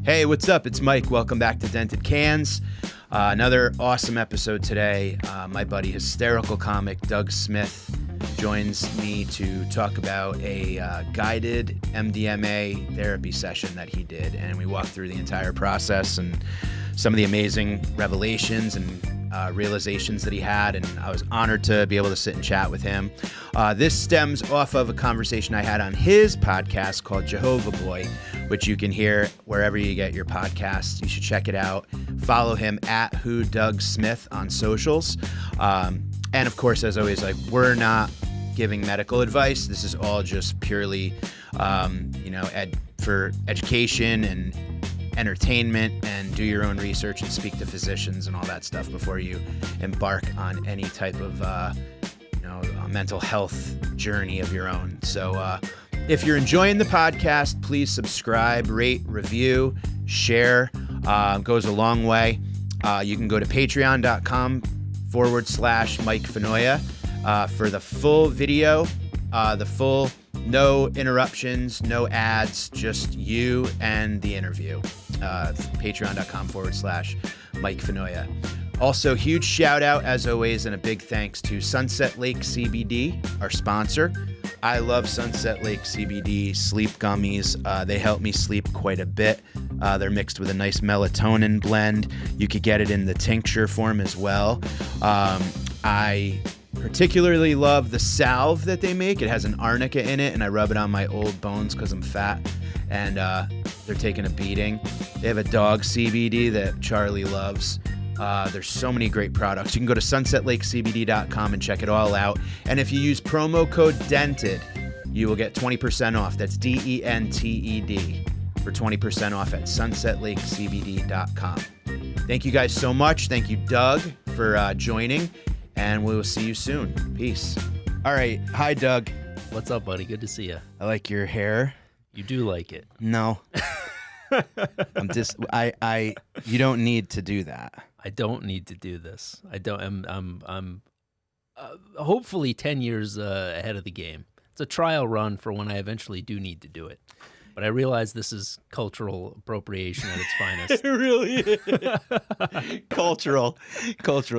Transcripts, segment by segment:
Hey, what's up? It's Mike. Welcome back to Dented Cans. Another awesome episode today. My buddy, hysterical comic Doug Smith, joins me to talk about a guided MDMA therapy session that he did. And we walked through the entire process and some of the amazing revelations and realizations that he had, and I was honored to be able to sit and chat with him. This stems off of a conversation I had on his podcast called Jehova Boy, which you can hear wherever you get your podcasts. You should check it out. Follow him at @WhoDougSmith on socials. And of course, as always, we're not giving medical advice. This is all just purely, for education and entertainment, and do your own research and speak to physicians and all that stuff before you embark on any type of a mental health journey of your own. So if you're enjoying the podcast, please subscribe, rate, review, share. Goes a long way. You can go to patreon.com/Mike Finoia for the full video, the full no interruptions, no ads, just you and the interview. Patreon.com/Mike Finoia. Also, huge shout out, as always, and a big thanks to Sunset Lake CBD, our sponsor. I love Sunset Lake CBD sleep gummies. They help me sleep quite a bit. They're mixed with a nice melatonin blend. You could get it in the tincture form as well. I particularly love the salve that they make. It has an arnica in it, and I rub it on my old bones because I'm fat, and they're taking a beating. They have a dog CBD that Charlie loves. There's so many great products. You can go to sunsetlakecbd.com and check it all out. And if you use promo code DENTED, you will get 20% off. That's DENTED for 20% off at sunsetlakecbd.com. Thank you guys so much. Thank you, Doug, for joining. And we will see you soon. Peace. All right. Hi, Doug. What's up, buddy? Good to see you. I like your hair. You do like it. No. You don't need to do that. I don't need to do this. I'm hopefully 10 years ahead of the game. It's a trial run for when I eventually do need to do it. But I realize this is cultural appropriation at its finest. It really is. Cultural,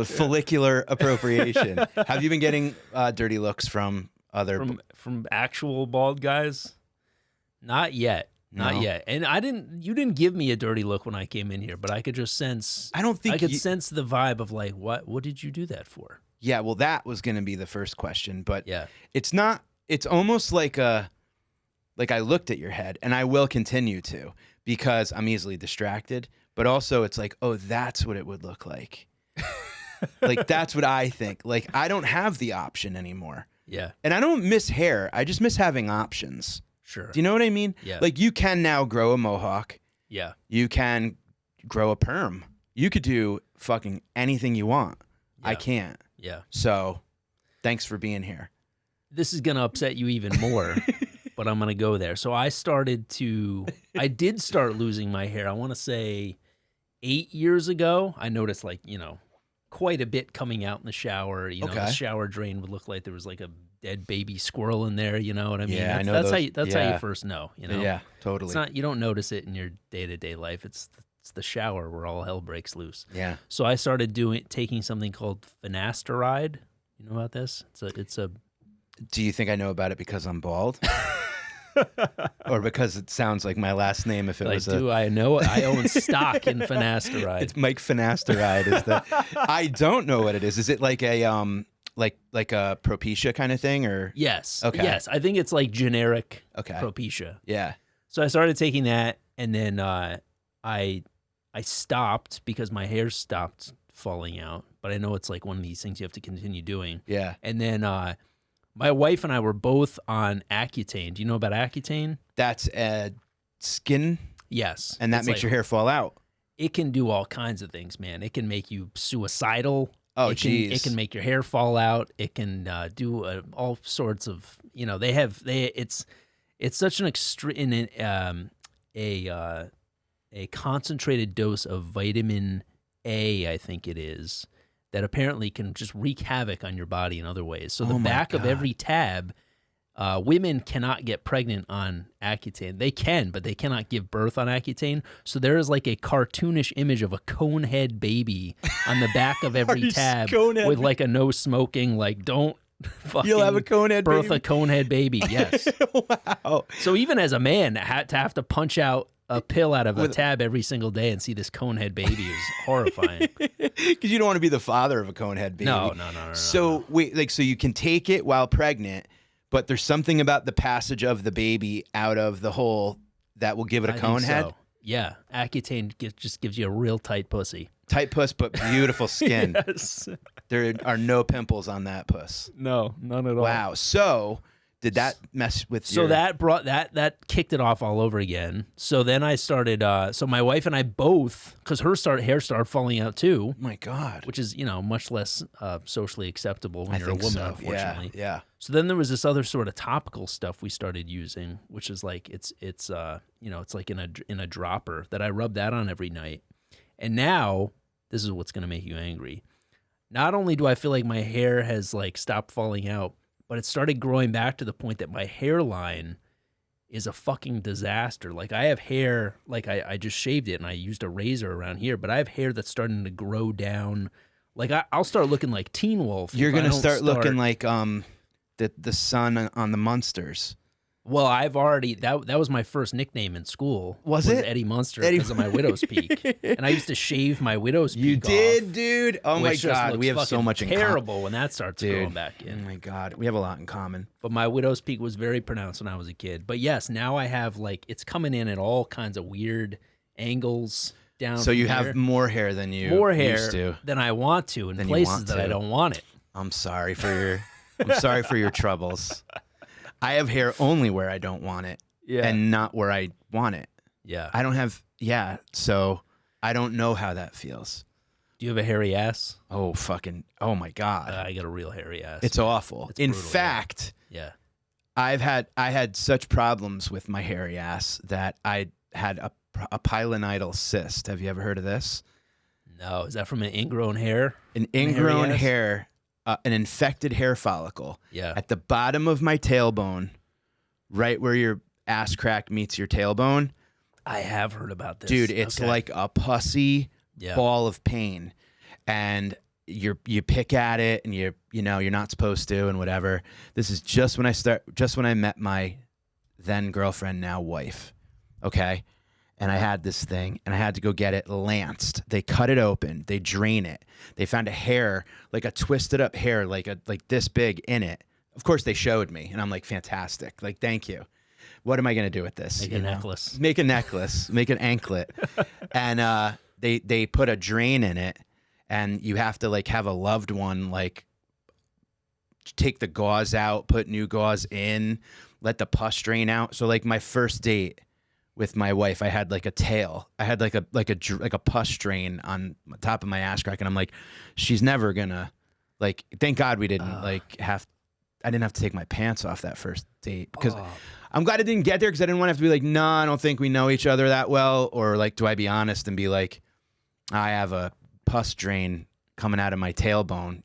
follicular appropriation. Have you been getting dirty looks from other... From actual bald guys? Not yet. Not yet. And you didn't give me a dirty look when I came in here, but I could just sense... I could sense the vibe of what did you do that for? Yeah, well, that was going to be the first question, but yeah. It's not... It's almost like I looked at your head, and I will continue to, because I'm easily distracted, but also it's like, oh, that's what it would look like. That's what I think. I don't have the option anymore. Yeah. And I don't miss hair. I just miss having options. Sure. Do you know what I mean? Yeah. You can now grow a mohawk. Yeah. You can grow a perm. You could do fucking anything you want. Yeah. I can't. Yeah. So thanks for being here. This is going to upset you even more. But I'm going to go there. So I did start losing my hair. I want to say 8 years ago. I noticed quite a bit coming out in the shower. Okay. The shower drain would look like there was a dead baby squirrel in there. You know what I mean? Yeah, that's how you first know, Yeah, totally. It's not, you don't notice it in your day-to-day life. It's the shower where all hell breaks loose. Yeah. So I started taking something called finasteride. You know about this? It's a Do you think I know about it because I'm bald? Or because it sounds like my last name if it was do I know it? I own stock in finasteride. It's Mike Finasteride. I don't know what it is. Is it like a like a Propecia kind of thing, or? Yes. Okay. Yes. I think it's like generic Propecia. Yeah. So I started taking that, and then I stopped because my hair stopped falling out. But I know it's one of these things you have to continue doing. Yeah. And then my wife and I were both on Accutane. Do you know about Accutane? That's skin? Yes. And that makes your hair fall out? It can do all kinds of things, man. It can make you suicidal. Oh, geez. It can make your hair fall out. It can do all sorts of, it's such an extreme, a concentrated dose of vitamin A, I think it is, that apparently can just wreak havoc on your body in other ways. So the back of every tab women cannot get pregnant on Accutane. They can, but they cannot give birth on Accutane. So there is like a cartoonish image of a conehead baby on the back of every tab with like a no smoking, like don't fucking You'll have a conehead birth baby? a conehead baby. Yes. Wow. So even as a man, to have to punch out a pill out of a tab every single day and see this conehead baby is horrifying. Because you don't want to be the father of a conehead baby. No. So wait, like, so you can take it while pregnant, but there's something about the passage of the baby out of the hole that will give it a conehead. So. Yeah, Accutane just gives you a real tight pussy. Tight puss, but beautiful skin. Yes. There are no pimples on that puss. No, none at all. Wow. So did that mess with So your... that brought that kicked it off all over again. So then I started. So my wife and I both, because her hair started falling out too. Oh my God. Which is much less socially acceptable when you're a woman, unfortunately. Yeah. So then there was this other sort of topical stuff we started using, which is like it's like in a dropper that I rub that on every night. And now this is what's going to make you angry. Not only do I feel like my hair has like stopped falling out, but it started growing back to the point that my hairline is a fucking disaster. Like I have hair, like I just shaved it and I used a razor around here, but I have hair that's starting to grow down. Like I'll start looking like Teen Wolf. You're going to start looking like the son on the Munsters. Well, I've already that was my first nickname in school. Was it Eddie Munster because of my widow's peak, and I used to shave my widow's peak. You did, off, dude. Oh my God, we have so much in common. Terrible when that starts going back in. Oh my God, we have a lot in common. But my widow's peak was very pronounced when I was a kid. But yes, now I have like it's coming in at all kinds of weird angles down. So you have more hair than you used to. Than I want to in places that I don't want it. I'm sorry for your troubles. I have hair only where I don't want it, and not where I want it. Yeah, I don't have. Yeah, so I don't know how that feels. Do you have a hairy ass? Oh my God! I got a real hairy ass. It's awful. It's in brutal, fact, yeah. I had such problems with my hairy ass that I had a pilonidal cyst. Have you ever heard of this? No, is that from an ingrown hair? An ingrown hair. An infected hair follicle at the bottom of my tailbone, right where your ass crack meets your tailbone. I have heard about this. Dude, it's like a pussy ball of pain. And you pick at it and you're not supposed to and whatever. This is just when I met my then girlfriend, now wife. Okay? And I had this thing, and I had to go get it lanced. They cut it open. They drain it. They found a hair, like a twisted up hair, like this big in it. Of course, they showed me, and I'm like, fantastic. Like, thank you. What am I going to do with this? Make a necklace. Make a necklace. Make an anklet. And they put a drain in it, and you have to like have a loved one like take the gauze out, put new gauze in, let the pus drain out. So like my first date with my wife, I had like a tail. I had like a pus drain on the top of my ass crack, and I'm like, she's never gonna like. Thank God we didn't I didn't have to take my pants off that first date because I'm glad I didn't get there because I didn't want to have to be like, no, I don't think we know each other that well, or like, do I be honest and be like, I have a pus drain coming out of my tailbone,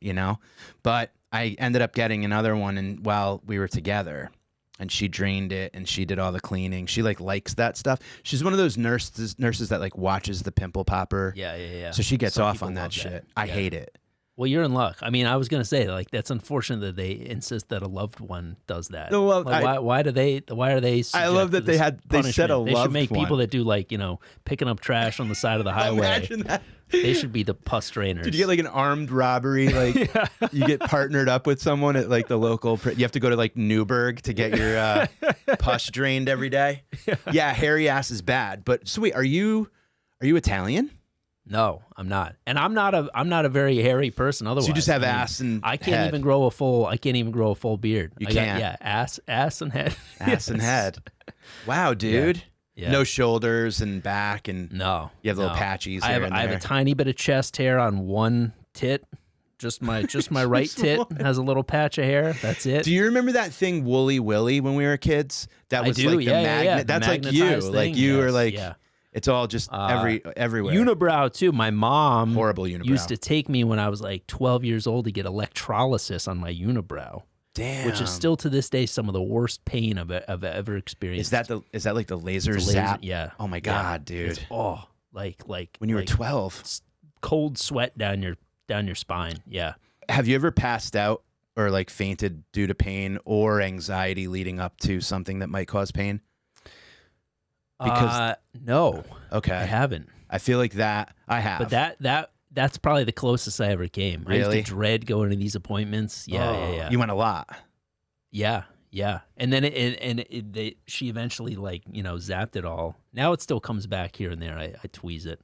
But I ended up getting another one, and while we were together. And she drained it, and she did all the cleaning. She likes that stuff. She's one of those nurses that like watches the pimple popper. Yeah. So she gets off on that shit. I hate it. Well, you're in luck. I mean, I was gonna say like that's unfortunate that they insist that a loved one does that. No, well, like, why are they? I love that they said a loved one. They should make people that do like picking up trash on the side of the highway. Imagine that. They should be the pus drainers. Did you get like an armed robbery? Like you get partnered up with someone at like the local. You have to go to like Newburgh to get your pus drained every day. Yeah, hairy ass is bad. But so wait, are you Italian? No, I'm not, and I'm not a very hairy person. Otherwise, so you just have ass and I can't even grow a full beard. You can't. Ass and head. Ass and head. Wow, dude. Yeah. No shoulders and back and no. You have little patches. I have a tiny bit of chest hair on one tit. Just my right tit has a little patch of hair. That's it. Do you remember that thing Woolly Willy when we were kids? That was like the magnet. Yeah. That's like you. Like you are like it's all just everywhere. Unibrow too. My mom horrible unibrow. Used to take me when I was like 12 years old to get electrolysis on my unibrow. Damn. which is still to this day some of the worst pain I've ever experienced. Is that like the laser It's a laser- zap? Yeah. Oh my God, dude. It's, like When you were like 12. cold sweat down your spine. Yeah. Have you ever passed out or like fainted due to pain or anxiety leading up to something that might cause pain? Because no, okay, I haven't. I feel like that I have. But that's probably the closest I ever came. I Really? used to dread going to these appointments. Yeah. You went a lot. Yeah. And then she eventually zapped it all. Now it still comes back here and there. I tweeze it.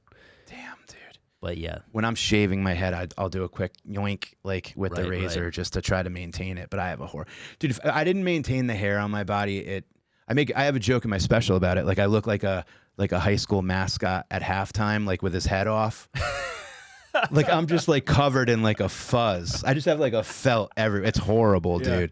Damn, dude. But yeah. When I'm shaving my head, I'll do a quick yoink like with the Right, razor right. just to try to maintain it. But I have a dude. If I didn't maintain the hair on my body, I have a joke in my special about it. Like I look like a high school mascot at halftime, like with his head off. Like I'm just like covered in like a fuzz. I just have like a felt everywhere. It's horrible, dude.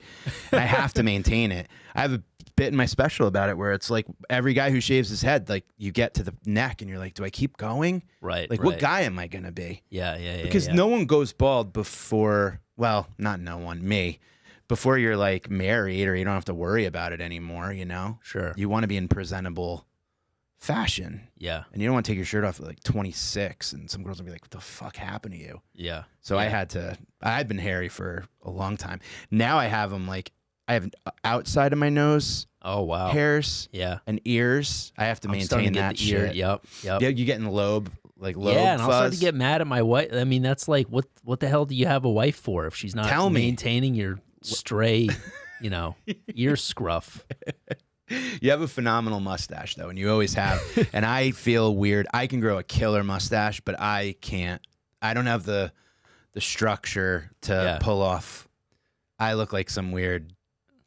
And I have to maintain it. I have a bit in my special about it where it's like every guy who shaves his head, like you get to the neck and you're like, do I keep going? Right. Like what guy am I gonna be? Yeah. Because no one goes bald before. Well, not no one. Me. Before you're like married or you don't have to worry about it anymore. You know. Sure. You want to be in presentable fashion. Yeah. And you don't want to take your shirt off at like 26 and some girls will be like, what the fuck happened to you? Yeah. So I've been hairy for a long time. Now I have them like, I have outside of my nose Oh wow. hairs and ears. I have to I'm starting maintain to get that the ear. shit. Yep. Yeah, you get in the lobe Yeah, and I'll start to get mad at my wife. I mean, that's like, what the hell do you have a wife for if she's not maintaining your stray, ear scruff? You have a phenomenal mustache, though, and you always have. And I feel weird. I can grow a killer mustache, but I can't. I don't have the structure to pull off. I look like some weird,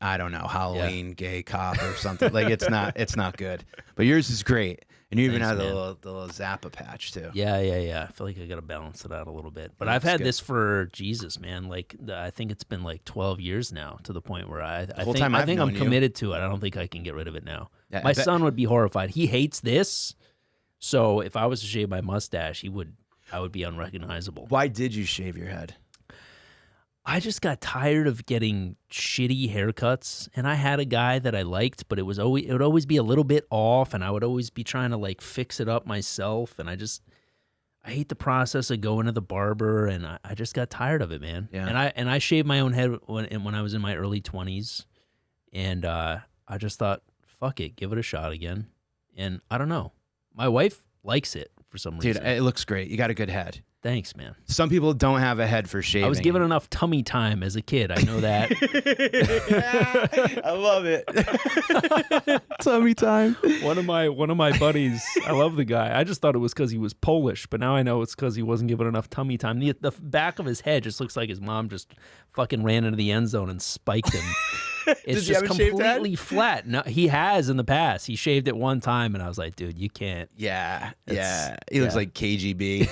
I don't know, Halloween gay cop or something. Like it's not good. But yours is great, and you even have the little Zappa patch too. Yeah. I feel like I got to balance it out a little bit. But I've had this for Jesus, man. Like I think it's been like 12 years now, to the point where I think I'm committed to it. I don't think I can get rid of it now. Yeah, my son would be horrified. He hates this, so if I was to shave my mustache, I would be unrecognizable. Why did you shave your head? I just got tired of getting shitty haircuts, and I had a guy that I liked, but it would always be a little bit off, and I would always be trying to like fix it up myself, and I hate the process of going to the barber, and I just got tired of it, man. Yeah. And I shaved my own head when I was in my early 20s, and I just thought, fuck it, give it a shot again. And I don't know, my wife likes it for some reason. Dude, it looks great. You got a good head. Thanks, man. Some people don't have a head for shaving. I was given enough tummy time as a kid. I know that. I love it. Tummy time. One of my buddies, I love the guy. I just thought it was because he was Polish, but now I know it's because he wasn't given enough tummy time. The back of his head just looks like his mom just fucking ran into the end zone and spiked him. It's just completely flat. No, he has in the past. He shaved it one time, and I was like, dude, you can't. Yeah. He looks like KGB.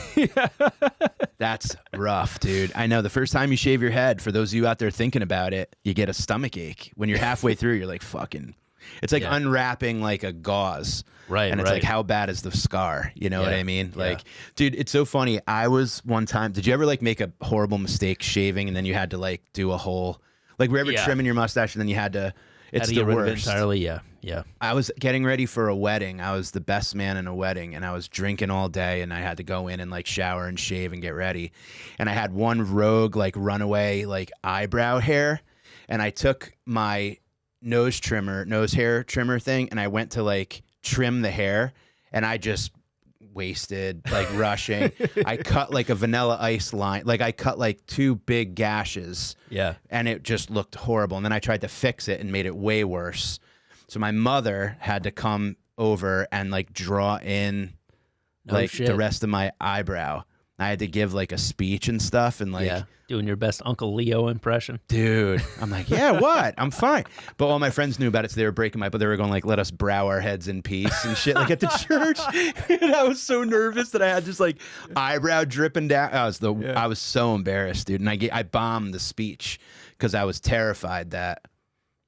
That's rough, dude. I know. The first time you shave your head, for those of you out there thinking about it, you get a stomach ache. When you're halfway through, you're like, fucking. It's like unwrapping like a gauze. Right. And it's like, how bad is the scar? You know what I mean? Like, dude, it's so funny. I was one time, did you ever like make a horrible mistake shaving and then you had to like do a whole. Like, were you ever trimming your mustache and then you had to, it's the worst. Entirely, yeah. I was getting ready for a wedding. I was the best man in a wedding, and I was drinking all day, and I had to go in and like shower and shave and get ready. And I had one rogue, like runaway, like eyebrow hair, and I took my nose hair trimmer thing, and I went to like trim the hair, and I just wasted, like rushing. I cut like a Vanilla Ice line. Like I cut like 2 big gashes. Yeah. And it just looked horrible. And then I tried to fix it and made it way worse. So my mother had to come over and like draw in the rest of my eyebrow. I had to give like a speech and stuff and like doing your best Uncle Leo impression. Dude, I'm like, yeah, what? I'm fine. But all my friends knew about it, so they were breaking but they were going like, let us brow our heads in peace and shit like at the church. And I was so nervous that I had just like eyebrow dripping down. I was so embarrassed, dude. And I bombed the speech because I was terrified that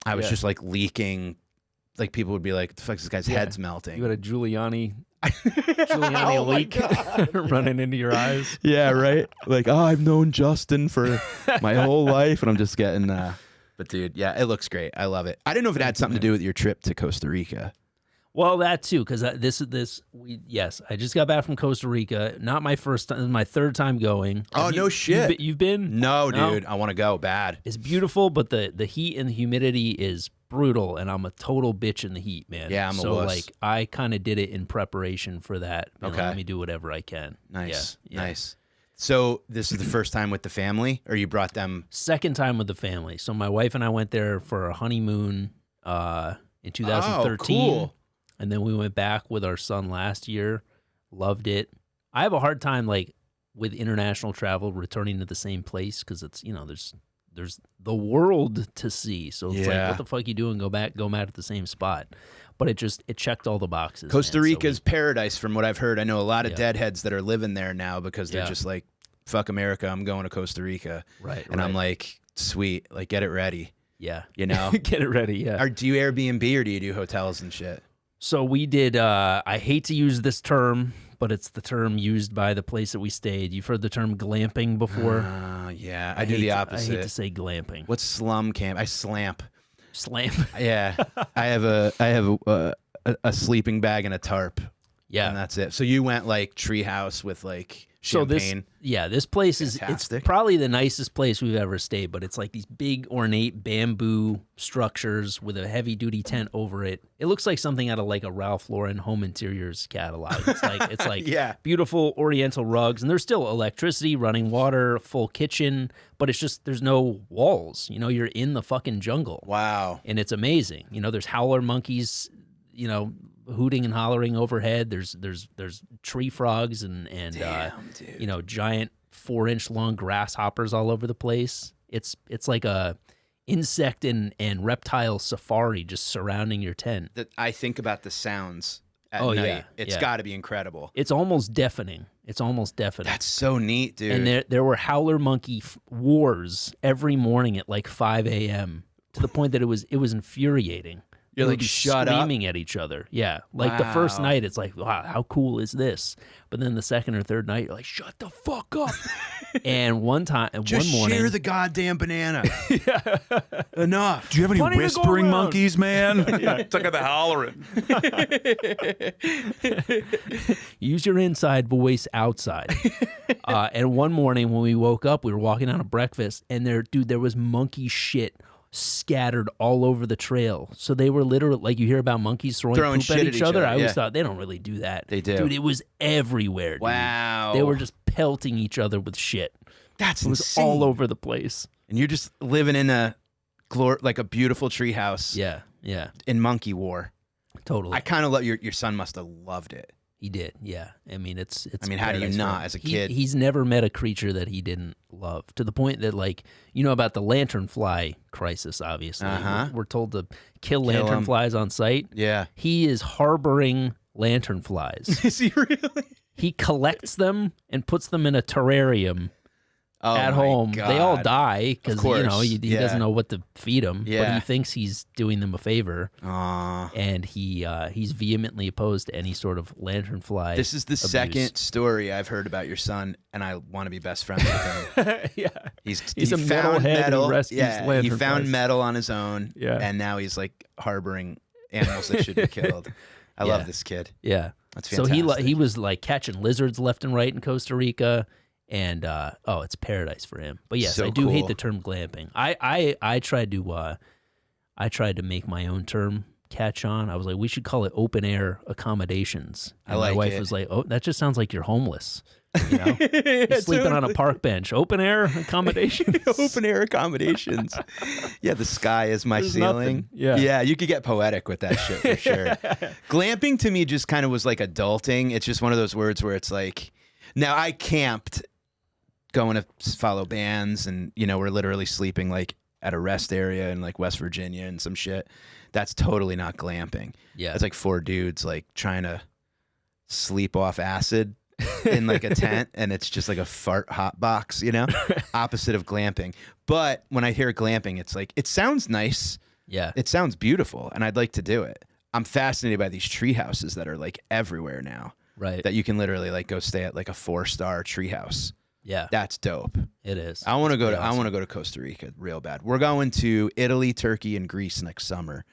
I was just like leaking. Like people would be like, the fuck, this guy's head's melting. You had a Giuliani leak running into your eyes. Yeah, right. Like, I've known Justin for my whole life, and I'm just getting But dude, yeah, it looks great. I love it. I didn't know if it had something to do with your trip to Costa Rica. Well, that too, because yes, I just got back from Costa Rica. Not my first time, my third time going. Oh, no shit. You've been? No, dude. I want to go bad. It's beautiful, but the heat and the humidity is brutal, and I'm a total bitch in the heat, man. Yeah, I'm a so wuss. like I kind of did it in preparation for that. Okay. Let me do whatever I can. Nice, Yeah. nice. So this is the first time with the family, or you brought them? Second time with the family. So my wife and I went there for a honeymoon in 2013. Oh, cool. And then we went back with our son last year. Loved it. I have a hard time like with international travel returning to the same place because it's there's the world to see. So it's like, what the fuck you doing? Go back at the same spot. But it checked all the boxes. Costa Rica's paradise, from what I've heard. I know a lot of deadheads that are living there now because they're just like, fuck America, I'm going to Costa Rica. Right. And I'm like, sweet, like get it ready. Yeah. You know? Get it ready, yeah. Or do you Airbnb or do you do hotels and shit? So we did, I hate to use this term, but it's the term used by the place that we stayed. You've heard the term glamping before? Yeah, I do the opposite. I hate to say glamping. What's slum camp? I slamp. Slam. Yeah, I have a sleeping bag and a tarp. Yeah, and that's it. So you went like treehouse with like champagne. This place Fantastic. it's probably the nicest place we've ever stayed. But it's like these big ornate bamboo structures with a heavy duty tent over it. It looks like something out of like a Ralph Lauren home interiors catalog. It's like beautiful Oriental rugs, and there's still electricity, running water, full kitchen. But it's just there's no walls. You're in the fucking jungle. Wow, and it's amazing. There's howler monkeys. Hooting and hollering overhead. There's tree frogs and giant 4-inch long grasshoppers all over the place. It's like a insect and reptile safari just surrounding your tent. I think about the sounds at night. Yeah, it's got to be incredible. It's almost deafening. That's so neat, dude. And there were howler monkey wars every morning at like 5 a.m. to the point that it was infuriating. You're like, shut up. Screaming at each other. Yeah. Like the first night, it's like, wow, how cool is this? But then the second or third night, you're like, shut the fuck up. And one morning. Share the goddamn banana. Enough. Do you have any whispering monkeys, man? It's like the hollering. Use your inside voice outside. And one morning when we woke up, we were walking out of breakfast, and there was monkey shit scattered all over the trail. So they were literally, like you hear about monkeys throwing poop at each other. I always thought they don't really do that. They do. Dude, it was everywhere. Dude. Wow. They were just pelting each other with shit. It was all over the place. And you're just living in a beautiful treehouse. Yeah, yeah. In monkey war. Totally. I kind of love your son must have loved it. He did, yeah. I mean, it's. I mean, how do you not as a kid? He's never met a creature that he didn't love, to the point that, like, about the lanternfly crisis. Obviously, we're told to kill lanternflies on sight. Yeah, he is harboring lanternflies. Is he really? He collects them and puts them in a terrarium. At home. God. They all die because he doesn't know what to feed them. Yeah. But he thinks he's doing them a favor. Aww. And he's vehemently opposed to any sort of lanternfly. This is the second story I've heard about your son, and I want to be best friends with him. Yeah, he's a metalhead who rescues lanternflies. He found metal on his own. Yeah. And now he's like harboring animals that should be killed. I love this kid. Yeah, that's fantastic. So he was like catching lizards left and right in Costa Rica. And it's paradise for him. But yes, I do hate the term glamping. I tried to make my own term catch on. I was like, we should call it open air accommodations. And my wife was like, oh, that just sounds like you're homeless. You're sleeping on a park bench. Open air accommodations. Open air accommodations. Yeah, the sky is my ceiling. Nothing. Yeah, you could get poetic with that shit for sure. Glamping to me just kind of was like adulting. It's just one of those words where it's like, now I camped going to follow bands, and we're literally sleeping like at a rest area in like West Virginia and some shit. That's totally not glamping. Yeah, it's like 4 dudes like trying to sleep off acid in like a tent, and it's just like a fart hot box, opposite of glamping. But when I hear glamping, it's like, it sounds nice. Yeah, it sounds beautiful, and I'd like to do it. I'm fascinated by these tree houses that are like everywhere now. Right. That you can literally like go stay at like a 4-star treehouse. Yeah, That's dope. it is. I want to go to awesome. I want to go to Costa Rica real bad. We're going to Italy, Turkey, and Greece next summer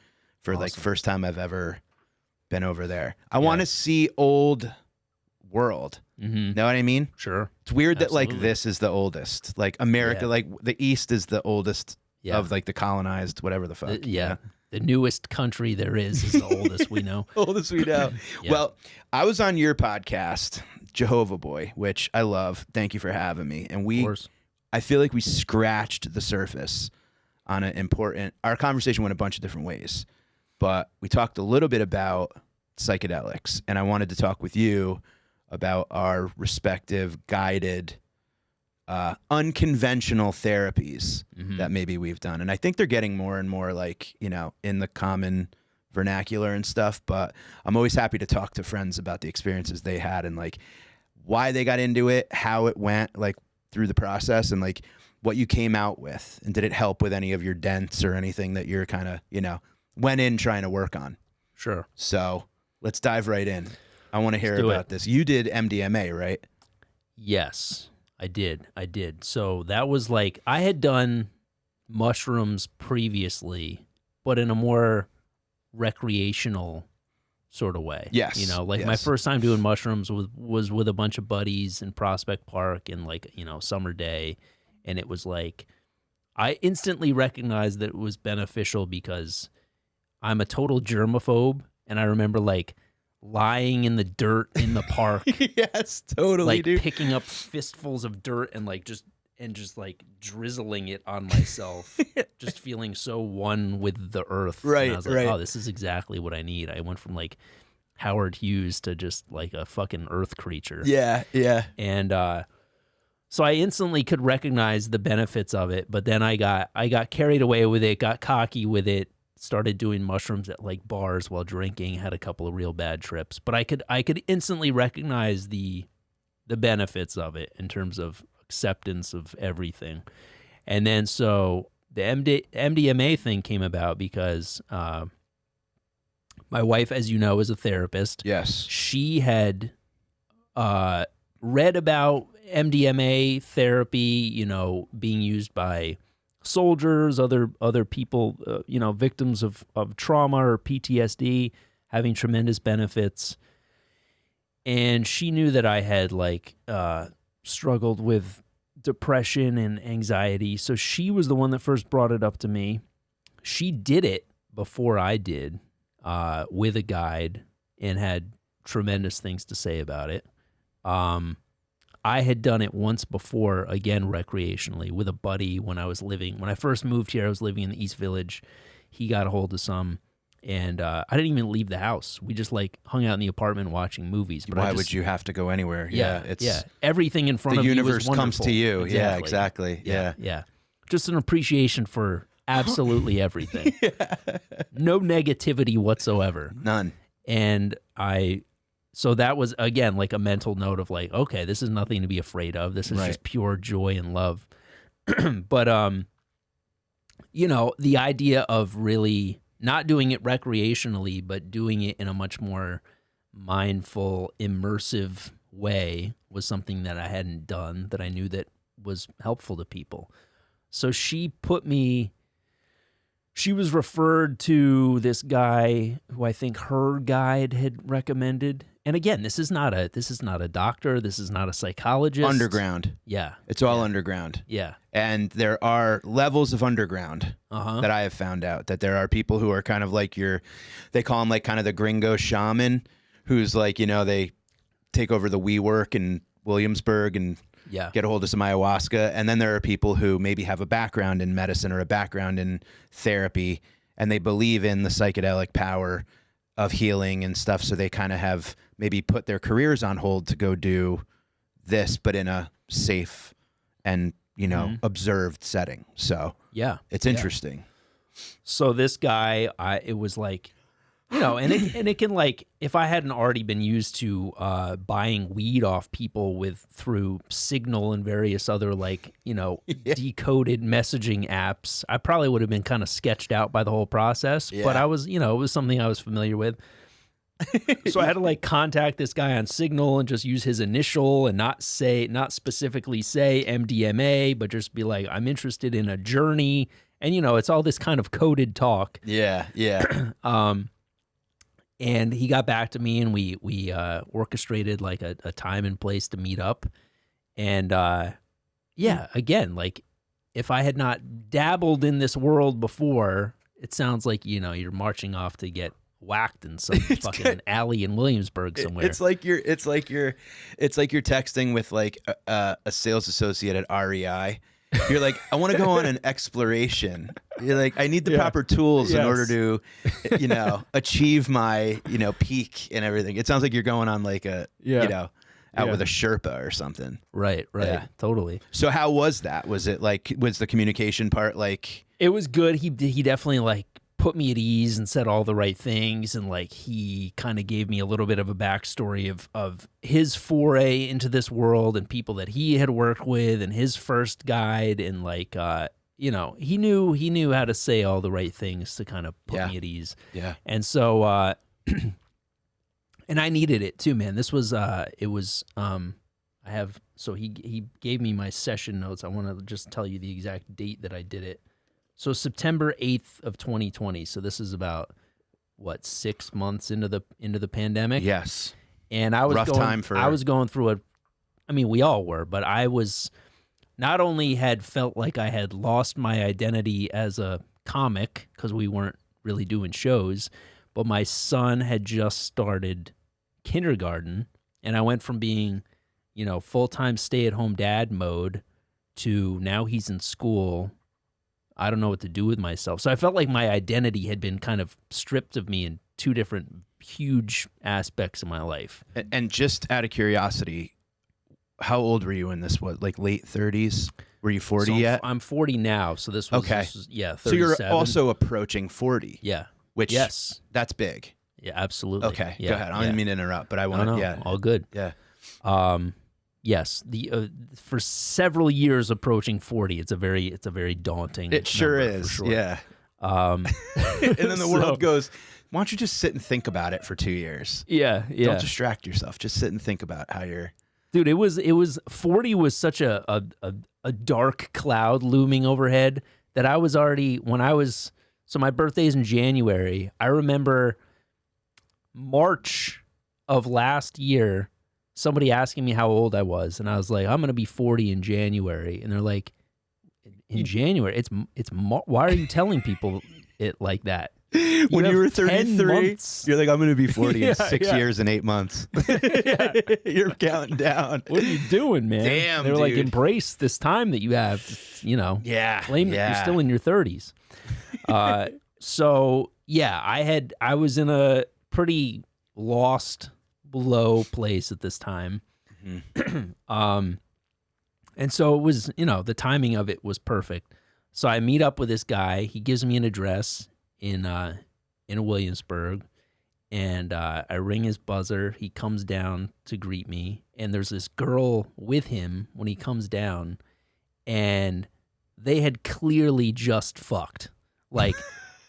for like Awesome. first time I've ever been over there. I want to see old world. Mm-hmm. Know what I mean? Sure. It's weird that like Absolutely. this is the oldest. Like America, Yeah. like the East is the oldest Yeah. of like the colonized, whatever the fuck. Yeah. The newest country there is the oldest we know. Oldest we know. Yeah. Well, I was on your podcast, Jehova Boy, which I love. Thank you for having me. And Of course. I feel like we scratched the surface on an important. Our conversation went a bunch of different ways, but we talked a little bit about psychedelics, and I wanted to talk with you about our respective guided, unconventional therapies Mhm. that maybe we've done. And I think they're getting more and more like, in the common vernacular and stuff, but I'm always happy to talk to friends about the experiences they had and like why they got into it, how it went like through the process, and like what you came out with, and did it help with any of your dents or anything that you're kind of, went in trying to work on. Sure. So let's dive right in. I want to hear do about it. this. You did MDMA, right? Yes, I did. So that was like, I had done mushrooms previously, but in a more recreational sort of way. Yes, My yes. first time doing mushrooms was with a bunch of buddies in Prospect Park and like, summer day. And it was like, I instantly recognized that it was beneficial because I'm a total germaphobe. And I remember like lying in the dirt in the park, Yes, totally, like dude. picking up fistfuls of dirt and like just like drizzling it on myself, just feeling so one with the earth. Right, And I was like, right. oh, this is exactly what I need. I went from like Howard Hughes to just like a fucking earth creature. Yeah, yeah. And so I instantly could recognize the benefits of it, but then I got carried away with it, got cocky with it, started doing mushrooms at like bars while drinking, had a couple of real bad trips. But I could instantly recognize the benefits of it in terms of acceptance of everything. And then so the MDMA thing came about because my wife, as you know, is a therapist. Yes. She had read about MDMA therapy, being used by soldiers, other people, victims of trauma or PTSD, having tremendous benefits. And she knew that I had like struggled with depression and anxiety. So she was the one that first brought it up to me. She did it before I did with a guide and had tremendous things to say about it. I had done it once before, again, recreationally with a buddy when I first moved here, I was living in the East Village. He got a hold of some, and I didn't even leave the house. We just like hung out in the apartment watching movies. But Why would you have to go anywhere? Yeah. Everything in front The of you universe was comes wonderful. to you. Yeah, Exactly. exactly. Yeah. Just an appreciation for absolutely everything. No negativity whatsoever. None. And so that was, again, like a mental note of like, okay, this is nothing to be afraid of. This is Right. just pure joy and love. But, the idea of really not doing it recreationally, but doing it in a much more mindful, immersive way was something that I hadn't done that I knew that was helpful to people. So she was referred to this guy who I think her guide had recommended. And again, this is not a doctor. This is not a psychologist. Underground. Yeah. It's all underground. Yeah. And there are levels of underground Uh-huh. that I have found out, that there are people who are kind of like they call them like kind of the gringo shaman, who's like, they take over the WeWork in Williamsburg and Yeah. get a hold of some ayahuasca. And then there are people who maybe have a background in medicine or a background in therapy, and they believe in the psychedelic power of healing and stuff. So they kind of have maybe put their careers on hold to go do this, but in a safe and, observed setting. So Yeah. it's interesting. So this guy, it was like, and it can like, if I hadn't already been used to buying weed off people through Signal and various other like, decoded messaging apps, I probably would have been kind of sketched out by the whole process. Yeah. But I was, it was something I was familiar with. So I had to like contact this guy on Signal and just use his initial and not specifically say MDMA, but just be like, I'm interested in a journey. And, you know, it's all this kind of coded talk. Yeah, yeah. And he got back to me, and we orchestrated like a time and place to meet up. And yeah, again, like if I had not dabbled in this world before, it sounds like, you know, you're marching off to get whacked in some fucking alley in Williamsburg somewhere. It's like you're texting with like a sales associate at REI. You're like, I want to go on an exploration. You're like, I need the proper tools in order to, you know, achieve my, you know, peak and everything. It sounds like you're going on like a, you know, out with a Sherpa or something. Right, Yeah. totally. So how was that? Was it like, was the communication part like? It was good. He definitely like put me at ease and said all the right things, and like he kind of gave me a little bit of a backstory of his foray into this world and people that he had worked with and his first guide, and like you know, he knew how to say all the right things to kind of put me at ease. Yeah. And so and I needed it too, man. This was he gave me my session notes. I want to just tell you the exact date that I did it. So September 8th of 2020. So this is about what, 6 months into the pandemic. Yes. And I was going through I mean, we all were, but I was not only had felt like I had lost my identity as a comic because we weren't really doing shows, but my son had just started kindergarten, and I went from being, you know, full-time stay-at-home dad mode to now he's in school. I don't know what to do with myself. So I felt like my identity had been kind of stripped of me in two different huge aspects of my life. And just out of curiosity, how old were you in this? What, like late 30s? Were you 40 yet? I'm 40 now. So this was, okay. 37. So you're also approaching 40. Yeah. Which, yes, that's big. Yeah, absolutely. Okay, yeah, go ahead. I didn't mean to interrupt, but I want to, No, all good. Yeah. Yes, for several years approaching 40, it's a very daunting. It sure number, is. for sure. Yeah. And then the world goes, why don't you just sit and think about it for 2 years? Yeah. Don't distract yourself. Just sit and think about how you're. Dude, it was 40 was such a dark cloud looming overhead that I was already, so my birthday's in January. I remember March of last year, somebody asking me how old I was, and I was like, I'm going to be 40 in January. And they're like, in January? Why are you telling people it like that? When you were 33, 33, you're like, I'm going to be 40 in 6 yeah. years and 8 months. You're counting down. What are you doing, man? Damn, They're like, dude. embrace this time that you have, you know. Yeah. Claim that you're still in your 30s. So, yeah, I was in a pretty lost, low place at this time. Mm-hmm. And so it was, you know, the timing of it was perfect. So I meet up with this guy. He gives me an address in Williamsburg, and I ring his buzzer. He comes down to greet me, and there's this girl with him when he comes down, and they had clearly just fucked. Like,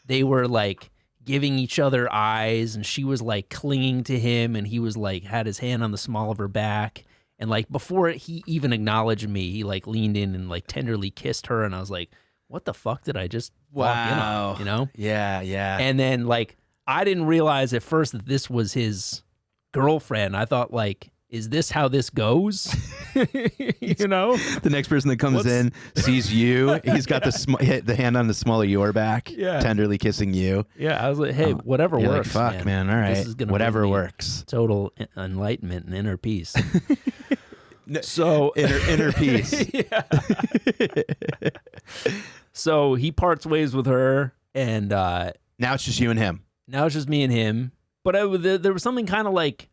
they were like giving each other eyes, and she was like clinging to him, and he was like had his hand on the small of her back. And like before he even acknowledged me, he like leaned in and like tenderly kissed her, and I was like, what the fuck did I just walk in on, you know? Yeah. And then like I didn't realize at first that this was his girlfriend. I thought like, is this how this goes? You know? The next person that comes in sees you. He's got the hand on the small of your back, tenderly kissing you. Yeah, I was like, hey, whatever you're works. Like, fuck, man. All right. Whatever works. Total enlightenment and inner peace. No, so inner peace. So he parts ways with her, and now it's just you and him. Now it's just me and him. But there was something kind of like,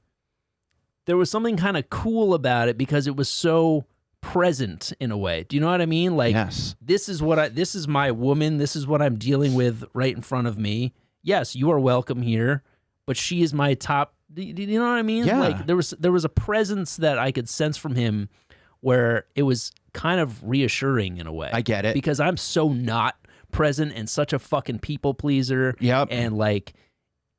there was something kind of cool about it because it was so present in a way. Do you know what I mean? Like, yes. This is my woman. This is what I'm dealing with right in front of me. Yes, you are welcome here, but she is my top. Do you know what I mean? Yeah. Like there was a presence that I could sense from him where it was kind of reassuring in a way. I get it. Because I'm so not present and such a fucking people pleaser. Yep. And like,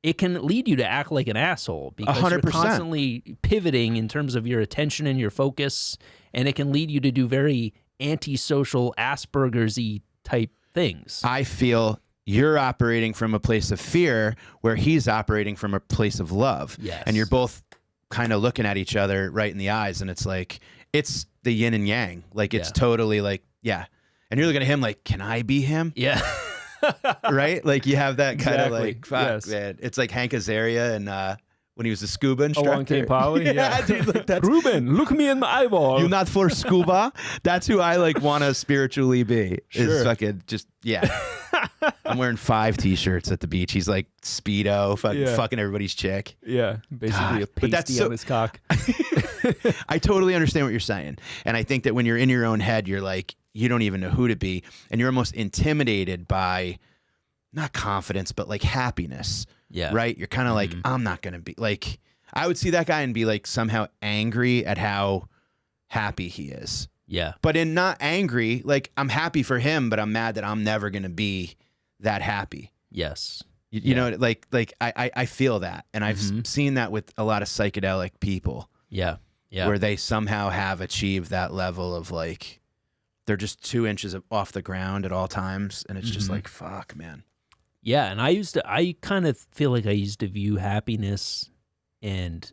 it can lead you to act like an asshole because 100%. you're constantly pivoting in terms of your attention and your focus, and it can lead you to do very antisocial, Asperger's-y type things. I feel you're operating from a place of fear where he's operating from a place of love. Yes. And you're both kind of looking at each other right in the eyes, and it's like, it's the yin and yang. Like, it's totally like, yeah. And you're looking at him like, can I be him? Yeah. Right? Like, you have that kind of Exactly. like, fuck, Yes. man. It's like Hank Azaria and when he was a scuba instructor. Along came Polly. Yeah, dude, like that's Ruben, look me in my eyeball. you not for scuba. That's who I like want to spiritually be. Is Sure. fucking just I'm wearing 5 t-shirts at the beach. He's like Speedo, fucking everybody's chick. Yeah, basically God, a but that's pasty so- on his cock. I totally understand what you're saying. And I think that when you're in your own head, you're like, you don't even know who to be. And you're almost intimidated by not confidence, but like happiness. Yeah. Right? You're kind of like, I'm not going to be like, I would see that guy and be like somehow angry at how happy he is. Yeah. But in not angry, like I'm happy for him, but I'm mad that I'm never going to be that happy. Yes. You know, like I feel that. And I've seen that with a lot of psychedelic people. Yeah. Yeah. Where they somehow have achieved that level of like, they're just 2 inches off the ground at all times. And it's just like, fuck, man. Yeah, and I kind of feel like I used to view happiness and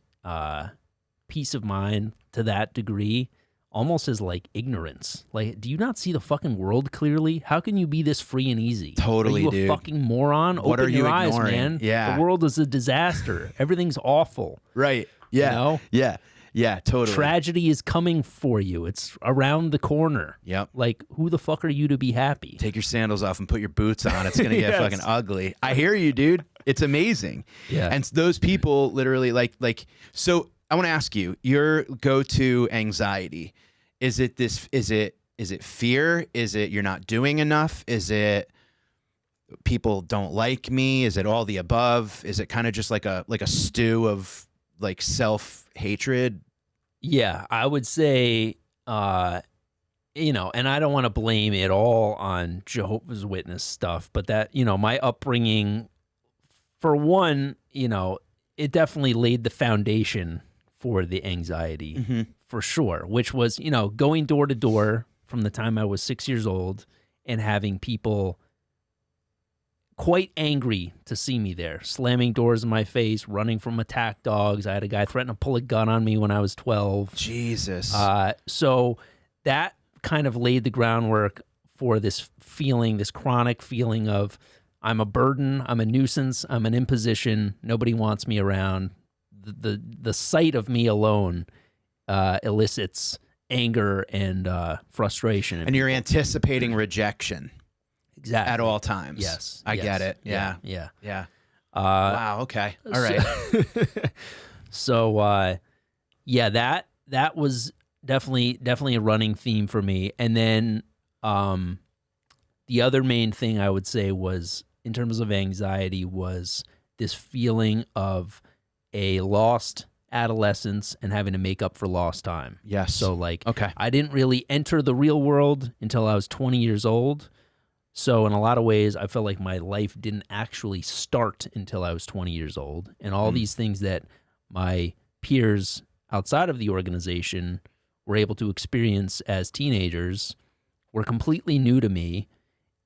peace of mind to that degree almost as like ignorance. Like, do you not see the fucking world clearly? How can you be this free and easy? Totally, are you a dude. fucking moron? What Open are you your eyes, ignoring? man. Yeah. The world is a disaster. Everything's awful. Right. Yeah. You know? Yeah. Yeah, totally. Tragedy is coming for you. It's around the corner. Yep. Like, who the fuck are you to be happy? Take your sandals off and put your boots on. It's going to get Yes. fucking ugly. I hear you, dude. It's amazing. Yeah. And those people literally like, so I want to ask you, your go-to anxiety, is it fear? Is it you're not doing enough? Is it people don't like me? Is it all the above? Is it kind of just like a stew of like self-hatred? Yeah, I would say, you know, and I don't want to blame it all on Jehovah's Witness stuff, but that, you know, my upbringing, for one, you know, it definitely laid the foundation for the anxiety, for sure, which was, you know, going door to door from the time I was 6 years old and having people quite angry to see me there, slamming doors in my face, running from attack dogs. I had a guy threaten to pull a gun on me when I was 12. Jesus. So that kind of laid the groundwork for this feeling, this chronic feeling of I'm a burden, I'm a nuisance, I'm an imposition, nobody wants me around. The sight of me alone elicits anger and frustration. And you're anticipating rejection. Exactly. At all times. Yes. I yes, get it. Yeah. Yeah. Wow. Okay. All right. So, yeah, that was definitely a running theme for me. And then the other main thing I would say was, in terms of anxiety, was this feeling of a lost adolescence and having to make up for lost time. Yes. So, like, Okay. I didn't really enter the real world until I was 20 years old. So in a lot of ways, I felt like my life didn't actually start until I was 20 years old. And all these things that my peers outside of the organization were able to experience as teenagers were completely new to me.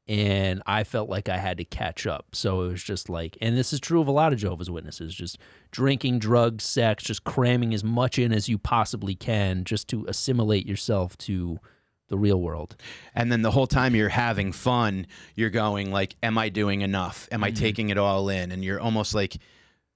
And I felt like I had to catch up. So it was just like, and this is true of a lot of Jehovah's Witnesses, just drinking, drugs, sex, just cramming as much in as you possibly can just to assimilate yourself to the real world. And then the whole time you're having fun, you're going like, am I doing enough? Am I taking it all in? And you're almost like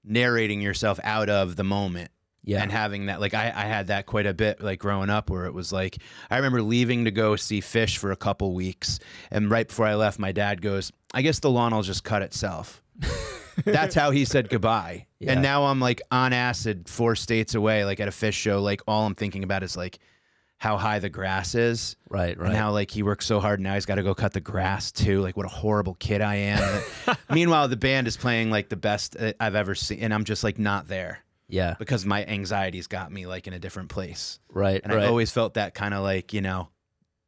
narrating yourself out of the moment. Yeah. And having that, like I had that quite a bit, like growing up, where it was like, I remember leaving to go see fish for a couple weeks. And right before I left, my dad goes, I guess the lawn will just cut itself. That's how he said goodbye. Yeah. And now I'm like on acid 4 states away, like at a fish show. Like all I'm thinking about is like how high the grass is. Right. And how like he works so hard, now he's got to go cut the grass too. Like what a horrible kid I am. Meanwhile, the band is playing like the best I've ever seen, and I'm just like not there Yeah. because my anxiety's got me like in a different place. Right. And I always felt that kind of like, you know,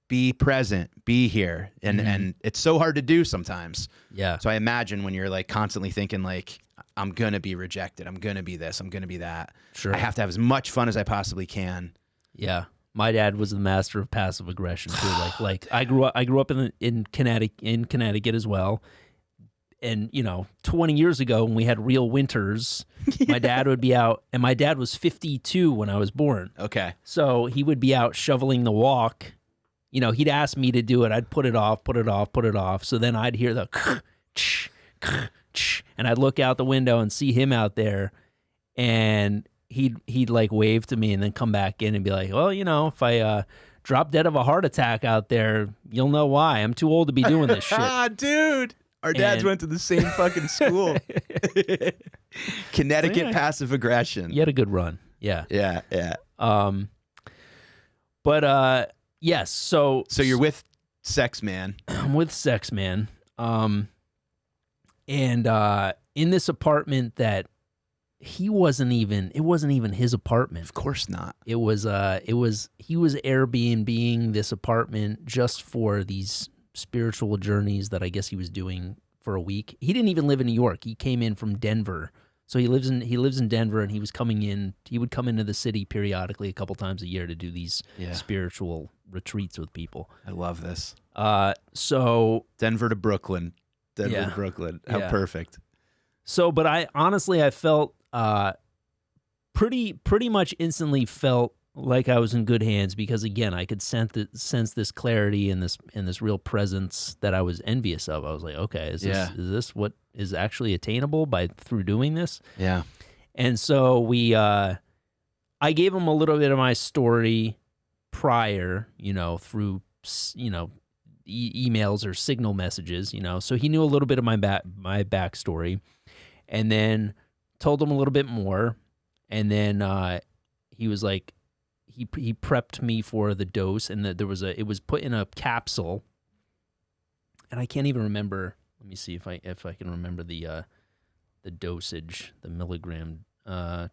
be present, be here. And it's so hard to do sometimes. Yeah. So I imagine when you're like constantly thinking like, I'm going to be rejected. I'm going to be this. I'm going to be that. Sure. I have to have as much fun as I possibly can. Yeah. My dad was the master of passive aggression too. Like I grew up in Connecticut as well. And 20 years ago when we had real winters, my dad would be out, and my dad was 52 when I was born. Okay. So he would be out shoveling the walk. He'd ask me to do it. I'd put it off. So then I'd hear the and I'd look out the window and see him out there, and he'd like wave to me and then come back in and be like, well, if I drop dead of a heart attack out there, you'll know why. I'm too old to be doing this shit. Dude. Our dads went to the same fucking school. Connecticut passive aggression. You had a good run. Yeah. Yeah. But yes, so you're with Sex Man. I'm with Sex Man. And in this apartment that it wasn't even his apartment. Of course not. He was Airbnb-ing this apartment just for these spiritual journeys that I guess he was doing for a week. He didn't even live in New York. He came in from Denver. So he lives in Denver, and he would come into the city periodically a couple times a year to do these spiritual retreats with people. I love this. So Denver to Brooklyn. How perfect. So, but I felt pretty much instantly felt like I was in good hands, because again, I could sense this clarity and this real presence that I was envious of. I was like, okay, is this what is actually attainable through doing this? Yeah. And so I gave him a little bit of my story prior, through emails or signal messages, so he knew a little bit of my backstory, and then told him a little bit more, and then he was like, he prepped me for the dose, and it was put in a capsule, and I can't even remember. Let me see if I can remember the dosage, the milligram,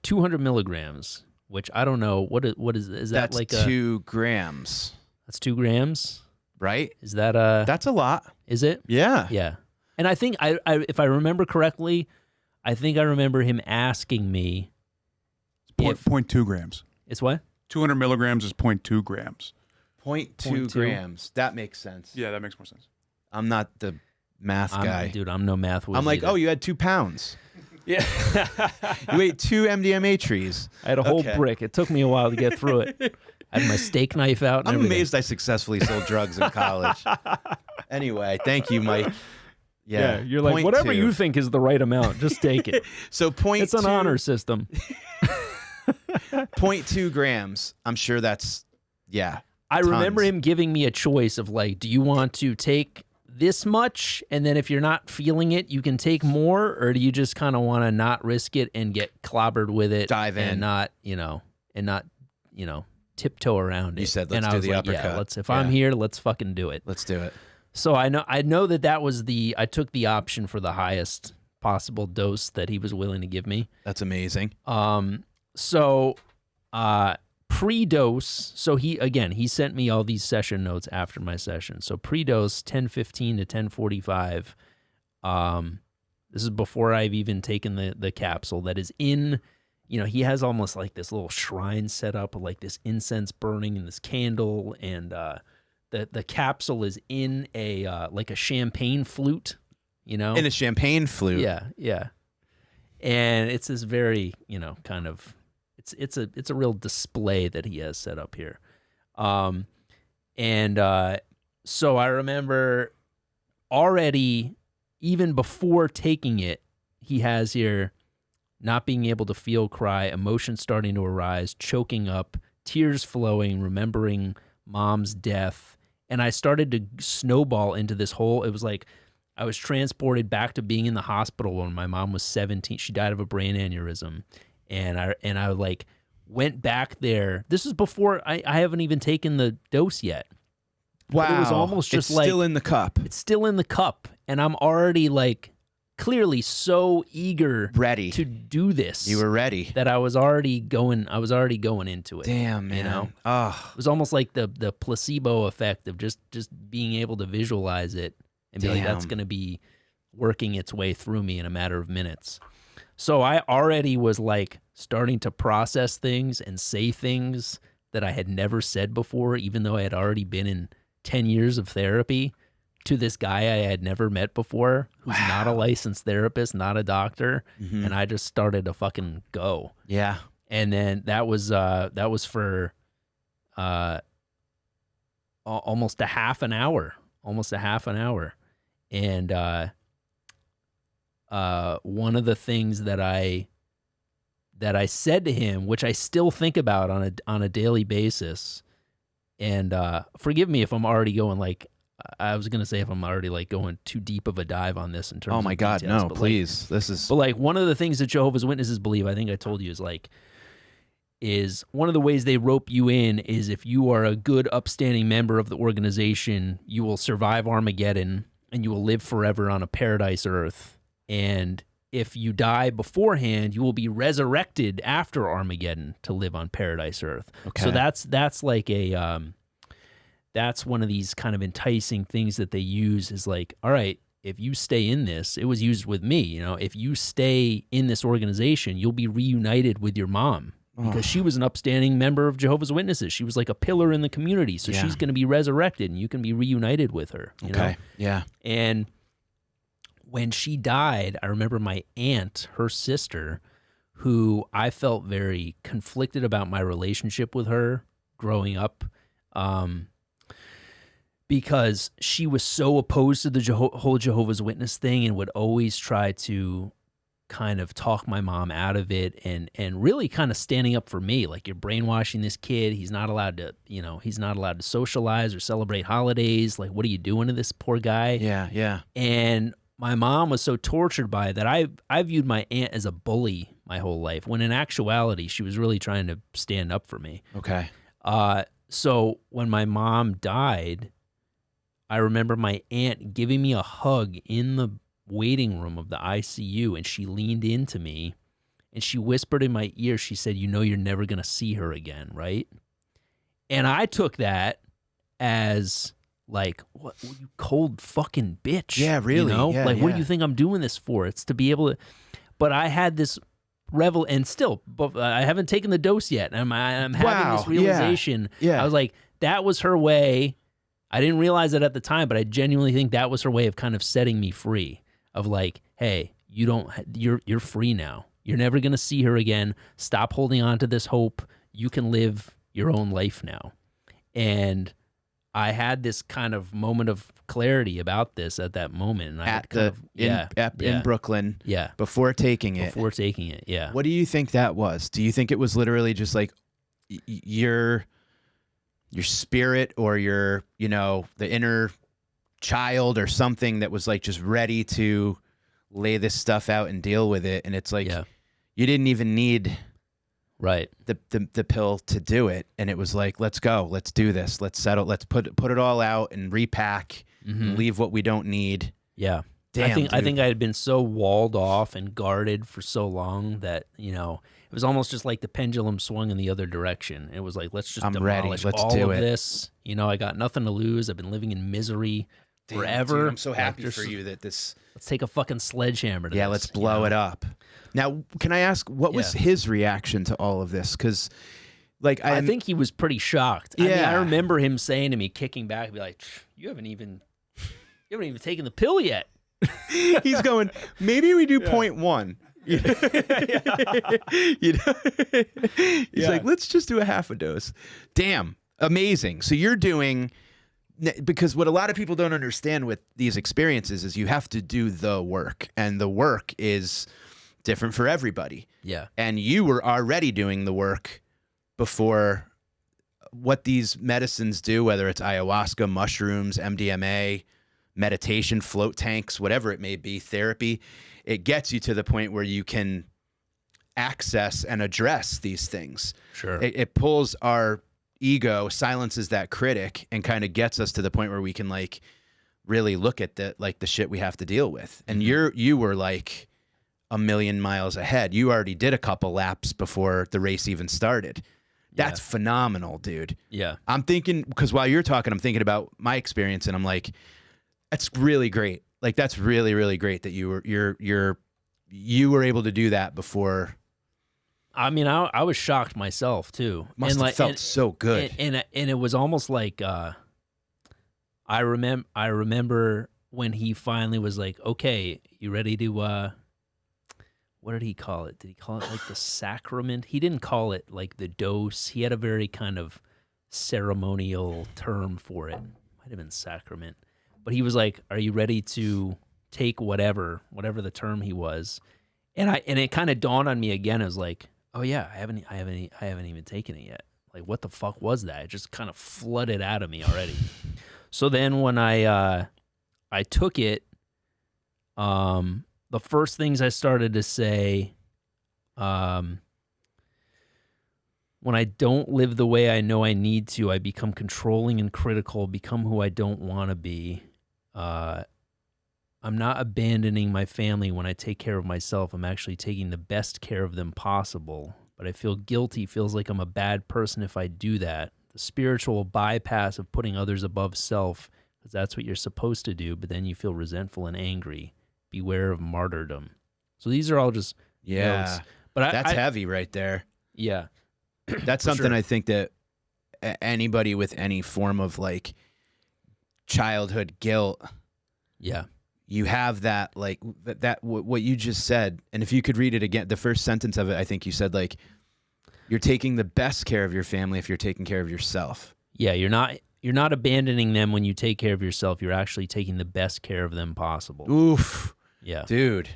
200 milligrams, which I don't know is that. That's like 2 grams. That's 2 grams, right? Is that That's a lot. Is it? Yeah. Yeah. And I think I if I remember correctly, I think I remember him asking me. 0.2 grams. It's what? 200 milligrams is 0.2 grams. 0.2 grams. That makes sense. Yeah, that makes more sense. I'm not the math guy. Dude, I'm no math whiz. I'm like, either. oh, you had 2 pounds. Yeah. You ate 2 MDMA trees. I had a whole brick. It took me a while to get through it. I had my steak knife out and I'm everything. amazed I successfully sold drugs in college. Anyway, thank you, Mike. Yeah, you're like, whatever 0.2. you think is the right amount, just take it. So It's an honor system. 0.2 grams. I'm sure that's, I remember him giving me a choice of like, do you want to take this much, and then if you're not feeling it, you can take more, or do you just kind of want to not risk it and get clobbered with it, dive in, and not tiptoe around it? You said let's do the uppercut. If I'm here, let's fucking do it. Let's do it. So I know that was I took the option for the highest possible dose that he was willing to give me. That's amazing. So pre-dose, so he sent me all these session notes after my session. So pre-dose, 10:15 to 10:45. This is before I've even taken the capsule that is in, he has almost like this little shrine set up with like this incense burning and this candle, and the capsule is in a like a champagne flute, In a champagne flute. Yeah. And it's this very, kind of, it's a real display that he has set up here. So I remember already, even before taking it, he has here not being able to feel, cry, emotions starting to arise, choking up, tears flowing, remembering mom's death. And I started to snowball into this whole, it was like I was transported back to being in the hospital when my mom was 17. She died of a brain aneurysm. And I like went back there. This is before I haven't even taken the dose yet. Wow. But it was almost just it's still in the cup. It's still in the cup. And I'm already like clearly so eager Ready. to do this. You were ready. That I was already going into it. Damn, man. You know? Oh, It was almost like the placebo effect of just being able to visualize it and be like, that's Damn. going to be working its way through me in a matter of minutes. So I already was like starting to process things and say things that I had never said before, even though I had already been in 10 years of therapy, to this guy I had never met before, who's not a licensed therapist, not a doctor. And I just started to fucking go. yeah. And then that was for almost a half an hour. And one of the things that I said to him, which I still think about on a daily basis, and forgive me if I'm already going like, I was gonna say if I'm already like going too deep of a dive on this in terms. Oh my of God, details, no! but Please, this is. But like one of the things that Jehovah's Witnesses believe, I think I told you, is one of the ways they rope you in is if you are a good, upstanding member of the organization, you will survive Armageddon and you will live forever on a paradise earth. And if you die beforehand, you will be resurrected after Armageddon to live on paradise earth. Okay. So that's like a that's one of these kind of enticing things that they use is like, all right, if you stay in this, it was used with me, you know, if you stay in this organization, you'll be reunited with your mom. Because she was an upstanding member of Jehovah's Witnesses. She was like a pillar in the community. So she's going to be resurrected and you can be reunited with her. You know? Yeah. And when she died, I remember my aunt, her sister, who I felt very conflicted about my relationship with her growing up, because she was so opposed to the whole Jehovah's Witness thing and would always try to kind of talk my mom out of it and really kind of standing up for me. Like, you're brainwashing this kid. He's not allowed to, he's not allowed to socialize or celebrate holidays. Like, what are you doing to this poor guy? Yeah. And my mom was so tortured by it that I viewed my aunt as a bully my whole life, when in actuality, she was really trying to stand up for me. Okay. So when my mom died, I remember my aunt giving me a hug in the waiting room of the ICU, and she leaned into me and she whispered in my ear, she said, you're never going to see her again, right? And I took that as like, what, you cold fucking bitch. Yeah, really. Yeah, what do you think I'm doing this for? It's to be able to, but I had this and still, but I haven't taken the dose yet. I'm having this realization. Yeah. I was like, that was her way. I didn't realize it at the time, but I genuinely think that was her way of kind of setting me free. Of like, hey, you're free now. You're never going to see her again. Stop holding on to this hope. You can live your own life now. And I had this kind of moment of clarity about this at that moment. And in Brooklyn. Yeah. Before taking it. Yeah. What do you think that was? Do you think it was literally just like your spirit or your, the inner child or something that was like just ready to lay this stuff out and deal with it, and it's like you didn't even need the pill to do it, and it was like, let's go, let's do this, let's settle, let's put it all out and repack and leave what we don't need. Yeah. Damn, I think I had been so walled off and guarded for so long that, it was almost just like the pendulum swung in the other direction. It was like, let's just demolish all of this. I got nothing to lose. I've been living in misery forever. Dude, I'm so happy for you that this. Let's take a fucking sledgehammer to this. Let's blow it up. Now, can I ask, what was his reaction to all of this? Because, like, I think he was pretty shocked. Yeah. I mean, I remember him saying to me, kicking back, be like, you haven't even taken the pill yet. He's going, maybe we do 0.1. He's like, let's just do a half a dose. Damn, amazing. So you're doing, because what a lot of people don't understand with these experiences is you have to do the work, and the work is different for everybody. Yeah. And you were already doing the work before what these medicines do, whether it's ayahuasca, mushrooms, MDMA, meditation, float tanks, whatever it may be, therapy. It gets you to the point where you can access and address these things. Sure. It pulls our ego, silences that critic, and kind of gets us to the point where we can like really look at the shit we have to deal with. And you were like a million miles ahead. You already did a couple laps before the race even started. That's phenomenal, dude. Yeah. I'm thinking, because while you're talking, I'm thinking about my experience, and I'm like, that's really great. Like, that's really, really great that you were able to do that before. I mean, I was shocked myself too. Must have felt so good. And it was almost like I remember when he finally was like, "Okay, you ready to what did he call it? Did he call it like the sacrament? He didn't call it like the dose. He had a very kind of ceremonial term for it. Might have been sacrament. But he was like, "Are you ready to take whatever the term he was?" And it kind of dawned on me again. I was like, "Oh yeah, I haven't even taken it yet. Like, what the fuck was that?" It just kind of flooded out of me already. So then when I took it, the first things I started to say, when I don't live the way I know I need to, I become controlling and critical, become who I don't want to be. I'm not abandoning my family when I take care of myself. I'm actually taking the best care of them possible. But I feel guilty, feels like I'm a bad person if I do that. The spiritual bypass of putting others above self, because that's what you're supposed to do, but then you feel resentful and angry. Beware of martyrdom. So these are all just notes. But that's heavy right there. Yeah. That's something I think that anybody with any form of like childhood guilt, you have that, like that what you just said. And if you could read it again, the first sentence of it, I think you said like, you're taking the best care of your family if you're taking care of yourself. Yeah, you're not abandoning them when you take care of yourself. You're actually taking the best care of them possible. Oof. Yeah. Dude.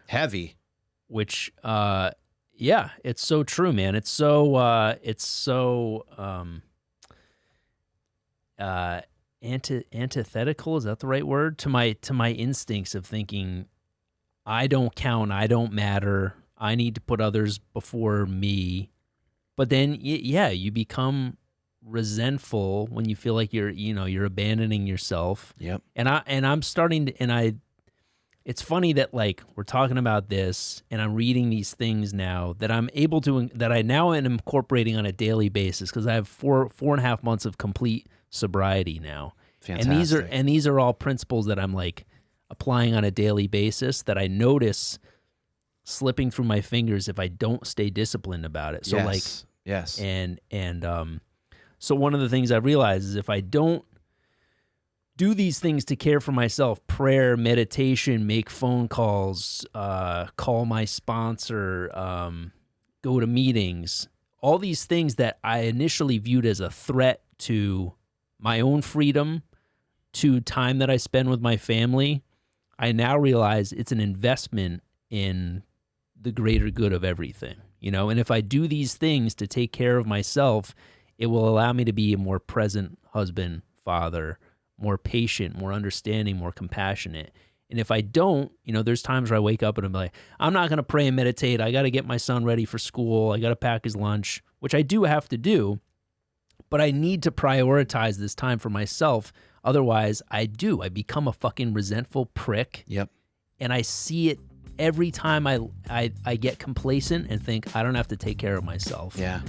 Heavy. Which it's so true, man. It's so antithetical, is that the right word? To my instincts of thinking, I don't count, I don't matter, I need to put others before me. But then you become resentful when you feel like you're abandoning yourself. Yep. And I'm starting to, it's funny that like we're talking about this and I'm reading these things now that I'm able to, that I now am incorporating on a daily basis, because I have 4.5 months of complete sobriety now. Fantastic. And these are all principles that I'm like applying on a daily basis that I notice slipping through my fingers if I don't stay disciplined about it. So yes. And so one of the things I realized is if I don't do these things to care for myself, prayer, meditation, make phone calls, call my sponsor, go to meetings, all these things that I initially viewed as a threat to my own freedom, to time that I spend with my family, I now realize it's an investment in the greater good of everything, And if I do these things to take care of myself, it will allow me to be a more present husband, father, more patient, more understanding, more compassionate. And if I don't, there's times where I wake up and I'm like, I'm not going to pray and meditate. I got to get my son ready for school. I got to pack his lunch, which I do have to do. But I need to prioritize this time for myself. Otherwise, I become a fucking resentful prick. Yep. And I see it every time I get complacent and think I don't have to take care of myself. Yeah.